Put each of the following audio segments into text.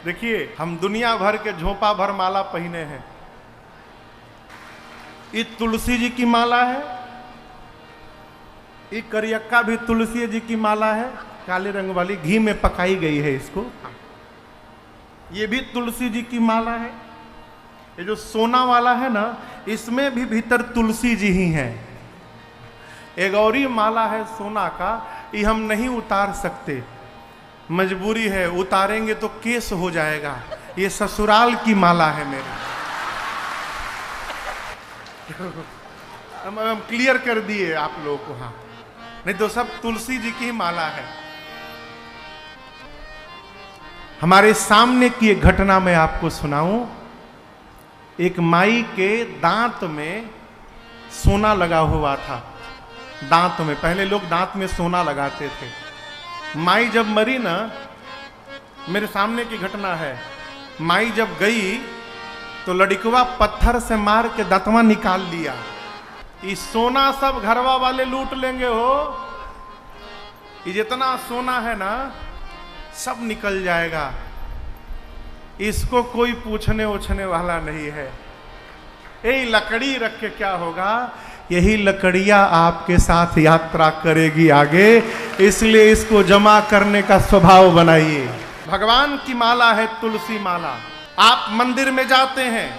देखिए, हम दुनिया भर के झोंपा भर माला पहने हैं। ये तुलसी जी की माला है, ये करियक्का भी तुलसी जी की माला है, काले रंग वाली, घी में पकाई गई है इसको। ये भी तुलसी जी की माला है। ये जो सोना वाला है ना, इसमें भी भीतर तुलसी जी ही हैं। एक और ही माला है सोना का, ये हम नहीं उतार सकते, मजबूरी है, उतारेंगे तो केस हो जाएगा। ये ससुराल की माला है मेरी। हम क्लियर कर दिए आप लोगों को। हाँ, नहीं तो सब तुलसी जी की माला है। हमारे सामने की एक घटना मैं आपको सुनाऊं। एक माई के दांत में सोना लगा हुआ था। दांत में, पहले लोग दांत में सोना लगाते थे। माई जब मरी ना, मेरे सामने की घटना है, माई जब गई तो लड़कवा पत्थर से मार के दांतवा निकाल लिया। ये सोना सब घरवा वाले लूट लेंगे हो। ये जितना सोना है ना, सब निकल जाएगा। इसको कोई पूछने उछने वाला नहीं है। यही लकड़ी रख के क्या होगा? यही लकड़ियां आपके साथ यात्रा करेगी आगे, इसलिए इसको जमा करने का स्वभाव बनाइए। भगवान की माला है तुलसी माला। आप मंदिर में जाते हैं,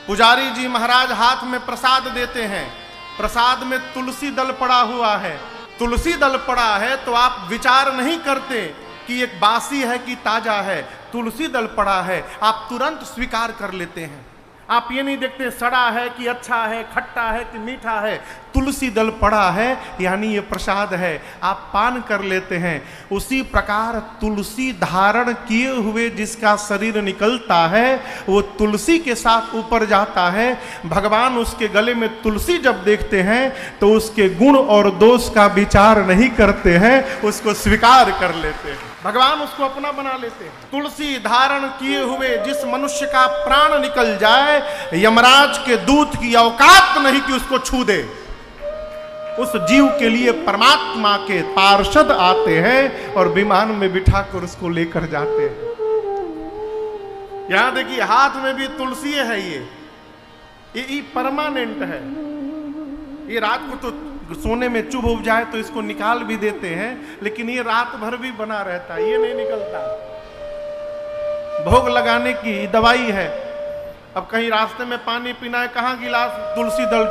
पुजारी जी महाराज हाथ में प्रसाद देते हैं, प्रसाद में तुलसी दल पड़ा हुआ है। तुलसी दल पड़ा है तो आप विचार नहीं करते कि एक बासी है कि ताजा है। तुलसी दल पड़ा है, आप तुरंत स्वीकार कर लेते हैं। आप ये नहीं देखते सड़ा है कि अच्छा है, खट्टा है कि मीठा है। तुलसी दल पड़ा है यानी ये प्रसाद है, आप पान कर लेते हैं। उसी प्रकार तुलसी धारण किए हुए जिसका शरीर निकलता है, वो तुलसी के साथ ऊपर जाता है। भगवान उसके गले में तुलसी जब देखते हैं तो उसके गुण और दोष का विचार नहीं करते हैं, उसको स्वीकार कर लेते हैं। भगवान उसको अपना बना लेते हैं। तुलसी धारण किए हुए जिस मनुष्य का प्राण निकल जाए, यमराज के दूत की औकात नहीं कि उसको छू दे। उस जीव के लिए परमात्मा के पार्षद आते हैं और विमान में बिठाकर उसको लेकर जाते हैं। यहां देखिए, हाथ में भी तुलसी है। ये परमानेंट है। ये रात को तो सोने में चुभ उब जाए तो इसको निकाल भी देते हैं, लेकिन ये रात भर भी बना रहता है, ये नहीं निकलता। भोग लगाने की दवाई है। अब कहीं रास्ते में पानी पीना है, कहाँ गिलास तुलसी दल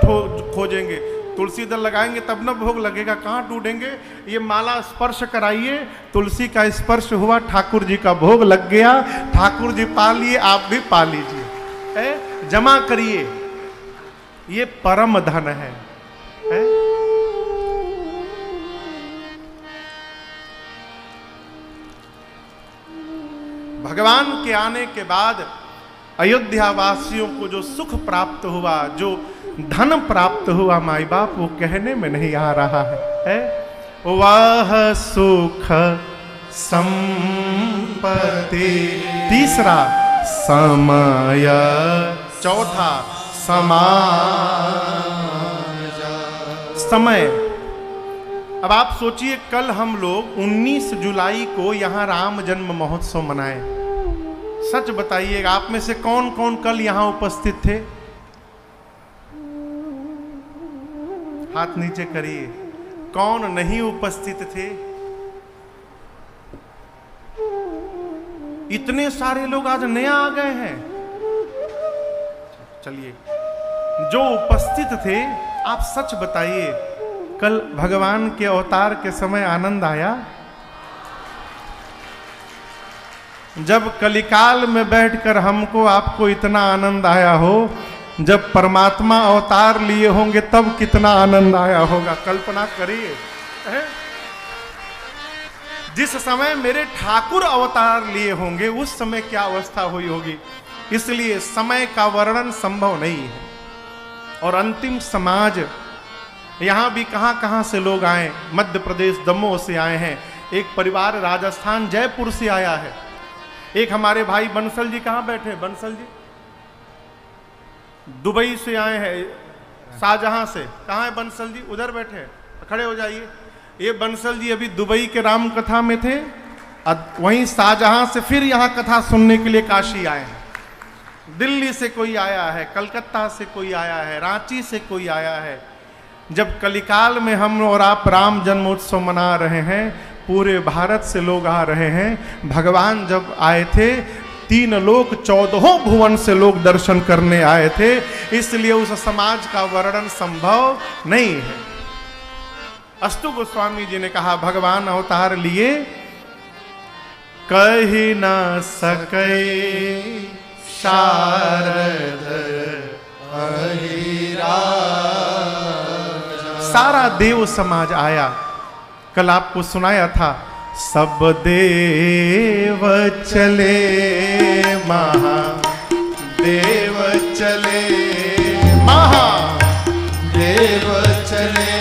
खोजेंगे? तुलसी दल लगाएंगे तब ना भोग लगेगा, कहाँ ढूंढेंगे? ये माला स्पर्श कराइए, तुलसी का स्पर्श हुआ, ठाकुर जी का भोग लग गया। ठाकुर जी पा लिए, आप भी पा लीजिए। जमा करिए, ये परम धन है। भगवान के आने के बाद अयोध्या वासियों को जो सुख प्राप्त हुआ, जो धन प्राप्त हुआ, माई बाप वो कहने में नहीं आ रहा है। वह सुख संपत्ति, तीसरा समय, चौथा समय। अब आप सोचिए, कल हम लोग 19 जुलाई को यहां राम जन्म महोत्सव मनाए। सच बताइए, आप में से कौन कौन कल यहां उपस्थित थे? हाथ नीचे करिए। कौन नहीं उपस्थित थे? इतने सारे लोग आज नया आ गए हैं। चलिए, जो उपस्थित थे आप सच बताइए, कल भगवान के अवतार के समय आनंद आया? जब कलिकाल में बैठकर हमको आपको इतना आनंद आया हो, जब परमात्मा अवतार लिए होंगे तब कितना आनंद आया होगा, कल्पना करिए। जिस समय मेरे ठाकुर अवतार लिए होंगे उस समय क्या अवस्था हुई होगी। इसलिए समय का वर्णन संभव नहीं है। और अंतिम समाज, यहां भी कहां कहां से लोग आए। मध्य प्रदेश दमोह से आए हैं, एक परिवार राजस्थान जयपुर से आया है, एक हमारे भाई बंसल जी, कहां बैठे बंसल जी? दुबई से आए हैं, शाहजहां से। कहां है बंसल जी? उधर बैठे हैं, खड़े हो जाइए। ये बंसल जी अभी दुबई के राम कथा में थे, वहीं शाहजहां से फिर यहाँ कथा सुनने के लिए काशी आए हैं। दिल्ली से कोई आया है, कलकत्ता से कोई आया है, रांची से कोई आया है। जब कलिकाल में हम और आप राम जन्मोत्सव मना रहे हैं, पूरे भारत से लोग आ रहे हैं। भगवान जब आए थे 3 लोक 14 भुवन से लोग दर्शन करने आए थे, इसलिए उस समाज का वर्णन संभव नहीं है। अस्तु गोस्वामी जी ने कहा भगवान अवतार लिए कही न सके शारद सारा देव समाज आया। कल आपको सुनाया था, सब देव चले महादेव चले, महादेव चले,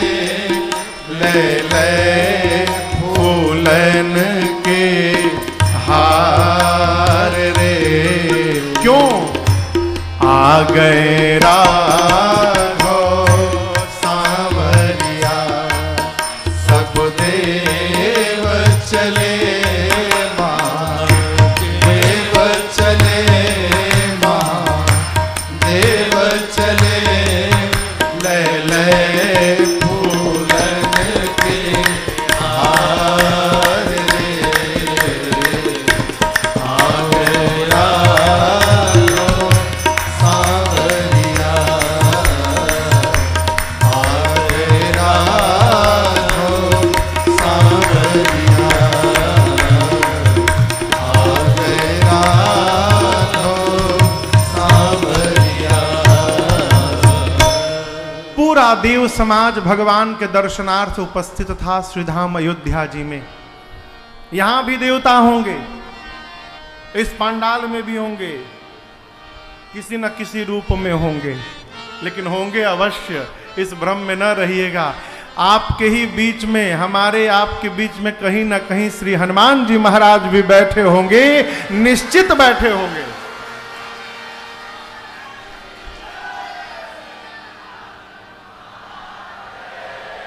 ले ले फूलन के हार रे। क्यों आ गए राघो सांवरिया, सब देव चले महादेव चले, महादेव चले, ले ले फूलन के हार रे। आ गया सांवरिया, आ गया सांवरिया, आ गया सांवरिया। पूरा देव समाज भगवान के दर्शनार्थ उपस्थित था श्रीधाम अयोध्या जी में। यहां भी देवता होंगे, इस पंडाल में भी होंगे, किसी न किसी रूप में होंगे, लेकिन होंगे अवश्य। इस भ्रम में न रहिएगा। आपके ही बीच में, हमारे आपके बीच में कहीं ना कहीं श्री हनुमान जी महाराज भी बैठे होंगे, निश्चित बैठे होंगे।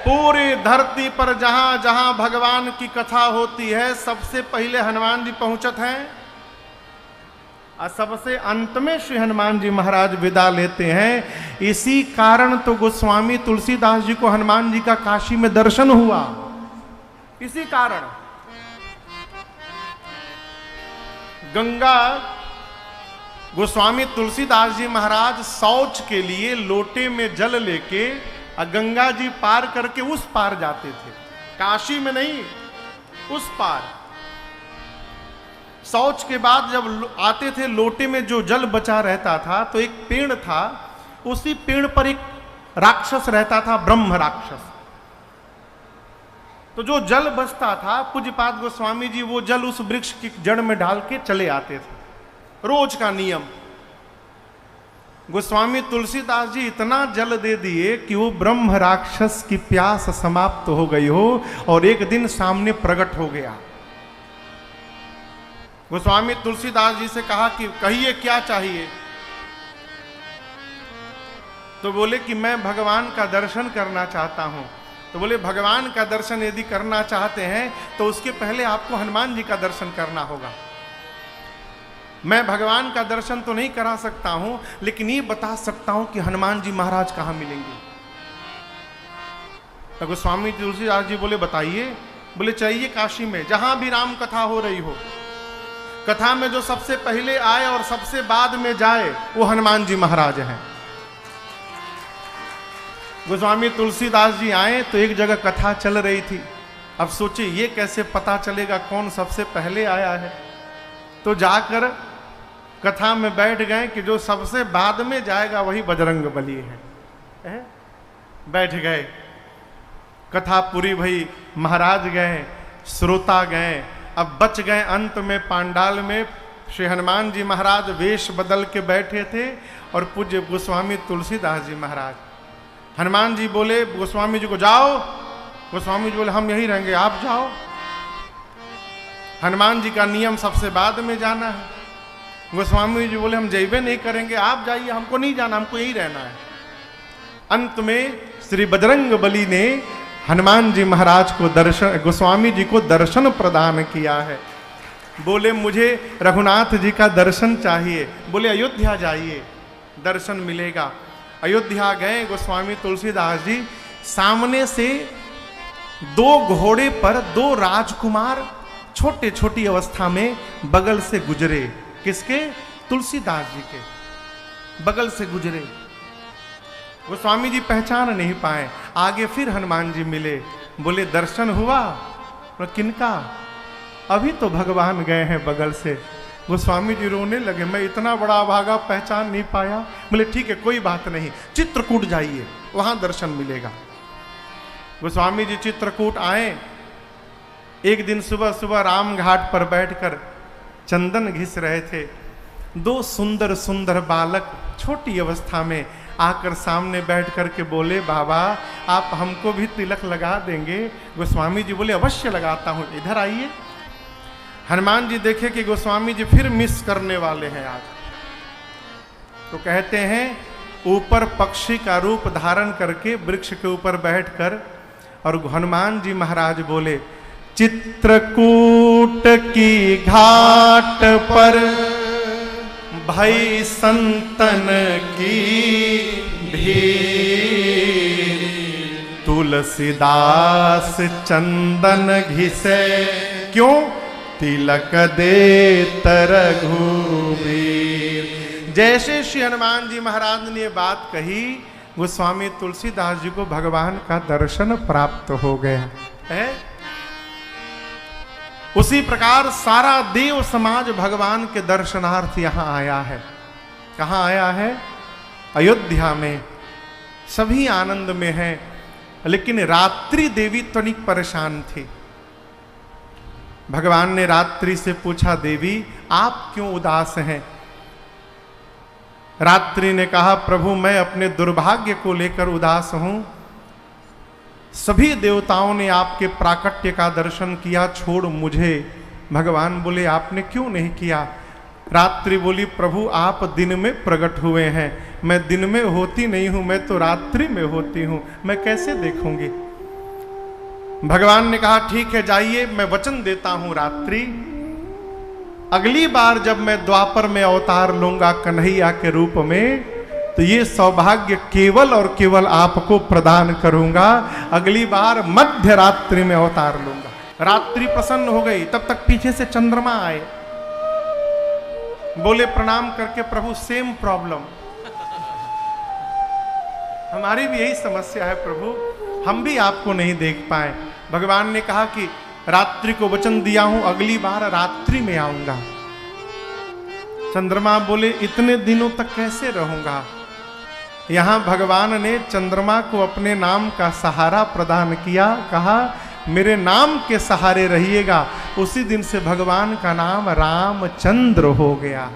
पूरी धरती पर जहां जहां भगवान की कथा होती है, सबसे पहले हनुमान जी पहुंचत हैं और सबसे अंत में श्री हनुमान जी महाराज विदा लेते हैं। इसी कारण तो गोस्वामी तुलसीदास जी को हनुमान जी का काशी में दर्शन हुआ। इसी कारण गंगा गोस्वामी तुलसीदास जी महाराज शौच के लिए लोटे में जल लेके गंगा जी पार करके उस पार जाते थे, काशी में नहीं, उस पार। शौच के बाद जब आते थे, लोटे में जो जल बचा रहता था, तो एक पेड़ था, उसी पेड़ पर एक राक्षस रहता था, ब्रह्म राक्षस। तो जो जल बचता था, पूज्यपाद गोस्वामी जी वो जल उस वृक्ष की जड़ में डाल के चले आते थे, रोज का नियम। गोस्वामी तुलसीदास जी इतना जल दे दिए कि वो ब्रह्म राक्षस की प्यास समाप्त हो गई हो और एक दिन सामने प्रकट हो गया। गोस्वामी तुलसीदास जी से कहा कि कहिए क्या चाहिए। तो बोले कि मैं भगवान का दर्शन करना चाहता हूं। तो बोले भगवान का दर्शन यदि करना चाहते हैं तो उसके पहले आपको हनुमान जी का दर्शन करना होगा। मैं भगवान का दर्शन तो नहीं करा सकता हूं, लेकिन ये बता सकता हूं कि हनुमान जी महाराज कहां मिलेंगे। तो गोस्वामी तुलसीदास जी बोले बताइए। बोले चाहिए काशी में, जहां भी राम कथा हो रही हो, कथा में जो सबसे पहले आए और सबसे बाद में जाए वो हनुमान जी महाराज हैं। गोस्वामी तुलसीदास जी आए तो एक जगह कथा चल रही थी। अब सोचिए ये कैसे पता चलेगा कौन सबसे पहले आया है। तो जाकर कथा में बैठ गए कि जो सबसे बाद में जाएगा वही बजरंग बली है। बैठ गए, कथा पूरी भई, महाराज गए, श्रोता गए। अब बच गए अंत में पांडाल में श्री हनुमान जी महाराज वेश बदल के बैठे थे और पूज्य गोस्वामी तुलसीदास जी महाराज। हनुमान जी बोले गोस्वामी जी को जाओ। गोस्वामी जी बोले हम यहीं रहेंगे, आप जाओ। हनुमान जी का नियम सबसे बाद में जाना है। गोस्वामी जी बोले हम जैबे नहीं करेंगे, आप जाइए, हमको नहीं जाना, हमको यही रहना है। अंत में श्री बजरंग बली ने हनुमान जी महाराज को दर्शन, गोस्वामी जी को दर्शन प्रदान किया है। बोले मुझे रघुनाथ जी का दर्शन चाहिए। बोले अयोध्या जाइए, दर्शन मिलेगा। अयोध्या गए गोस्वामी तुलसीदास जी, सामने से 2 घोड़े पर 2 राजकुमार छोटे छोटी अवस्था में बगल से गुजरे। किसके? तुलसीदास जी के बगल से गुजरे। गोस्वामी जी पहचान नहीं पाए। आगे फिर हनुमान जी मिले, बोले दर्शन हुआ? किनका? अभी तो भगवान गए हैं बगल से। गोस्वामी जी रोने लगे, मैं इतना बड़ा भागा पहचान नहीं पाया। बोले ठीक है कोई बात नहीं, चित्रकूट जाइए, वहां दर्शन मिलेगा। गोस्वामी जी चित्रकूट आए। एक दिन सुबह सुबह राम घाट पर बैठकर चंदन घिस रहे थे। 2 सुंदर सुंदर बालक छोटी अवस्था में आकर सामने बैठ कर के बोले, बाबा आप हमको भी तिलक लगा देंगे? गोस्वामी जी बोले अवश्य लगाता हूं, इधर आइए। हनुमान जी देखे कि गोस्वामी जी फिर मिस करने वाले हैं आज, तो कहते हैं ऊपर पक्षी का रूप धारण करके वृक्ष के ऊपर बैठकर और हनुमान जी महाराज बोले, चित्रकूट की घाट पर भई संतन की भीड़, तुलसीदास चंदन घिसे क्यों? तिलक दे रघुबीर। जैसे श्री हनुमान जी महाराज ने ये बात कही, गोस्वामी तुलसीदास जी को भगवान का दर्शन प्राप्त हो गया है। उसी प्रकार सारा देव समाज भगवान के दर्शनार्थ यहां आया है। कहां आया है? अयोध्या में। सभी आनंद में हैं, लेकिन रात्रि देवी तनिक परेशान थी। भगवान ने रात्रि से पूछा, देवी आप क्यों उदास हैं? रात्रि ने कहा, प्रभु मैं अपने दुर्भाग्य को लेकर उदास हूं। सभी देवताओं ने आपके प्राकट्य का दर्शन किया, छोड़ मुझे। भगवान बोले आपने क्यों नहीं किया? रात्रि बोली, प्रभु आप दिन में प्रकट हुए हैं, मैं दिन में होती नहीं हूं, मैं तो रात्रि में होती हूं, मैं कैसे देखूंगी? भगवान ने कहा ठीक है जाइए, मैं वचन देता हूं रात्रि, अगली बार जब मैं द्वापर में अवतार लूंगा कन्हैया के रूप में, तो ये सौभाग्य केवल और केवल आपको प्रदान करूंगा। अगली बार मध्य रात्रि में अवतार लूंगा। रात्रि प्रसन्न हो गई। तब तक पीछे से चंद्रमा आए, बोले प्रणाम करके, प्रभु सेम प्रॉब्लम, हमारी भी यही समस्या है प्रभु, हम भी आपको नहीं देख पाए। भगवान ने कहा कि रात्रि को वचन दिया हूं, अगली बार रात्रि में आऊंगा। चंद्रमा बोले इतने दिनों तक कैसे रहूंगा? यहां भगवान ने चंद्रमा को अपने नाम का सहारा प्रदान किया, कहा मेरे नाम के सहारे रहिएगा। उसी दिन से भगवान का नाम रामचंद्र हो गया।